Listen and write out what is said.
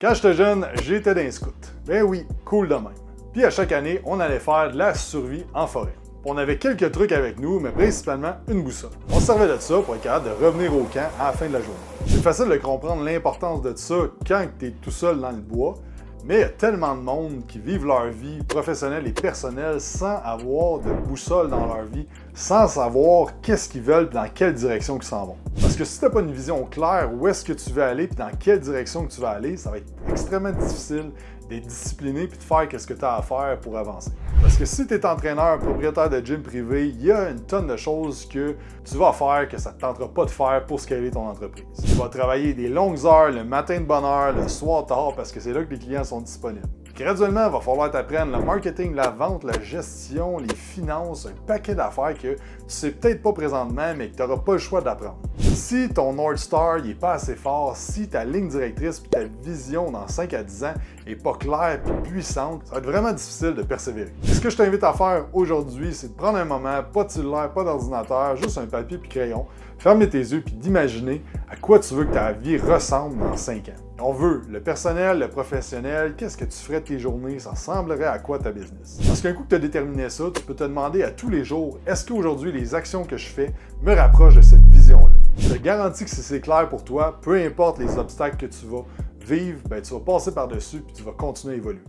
Quand j'étais jeune, j'étais dans les scouts. Ben oui, cool de même. Puis à chaque année, on allait faire de la survie en forêt. On avait quelques trucs avec nous, mais principalement une boussole. On se servait de ça pour être capable de revenir au camp à la fin de la journée. C'est facile de comprendre l'importance de ça quand tu es tout seul dans le bois, mais il y a tellement de monde qui vivent leur vie professionnelle et personnelle sans avoir de boussole dans leur vie, sans savoir qu'est-ce qu'ils veulent et dans quelle direction ils s'en vont. Parce que si tu n'as pas une vision claire où est-ce que tu veux aller et dans quelle direction que tu vas aller, ça va être extrêmement difficile d'être discipliné et de faire ce que tu as à faire pour avancer. Parce que si tu es entraîneur, propriétaire de gym privé, il y a une tonne de choses que tu vas faire que ça ne te tentera pas de faire pour scaler ton entreprise. Tu vas travailler des longues heures le matin de bonne heure, le soir tard parce que c'est là que les clients sont disponibles. Graduellement, il va falloir t'apprendre le marketing, la vente, la gestion, les finances, un paquet d'affaires que tu sais peut-être pas présentement, mais que tu n'auras pas le choix d'apprendre. Si ton North Star n'est pas assez fort, si ta ligne directrice et ta vision dans 5 à 10 ans n'est pas claire et puissante, ça va être vraiment difficile de persévérer. Et ce que je t'invite à faire aujourd'hui, c'est de prendre un moment, pas de cellulaire, pas d'ordinateur, juste un papier puis crayon, fermer tes yeux puis d'imaginer à quoi tu veux que ta vie ressemble dans 5 ans. On veut le personnel, le professionnel, qu'est-ce que tu ferais de tes journées, ça ressemblerait à quoi ta business? Parce qu'un coup que tu as déterminé ça, tu peux te demander à tous les jours, est-ce qu'aujourd'hui les actions que je fais me rapprochent de cette vision-là? Je te garantis que si c'est clair pour toi, peu importe les obstacles que tu vas vivre, tu vas passer par-dessus puis tu vas continuer à évoluer.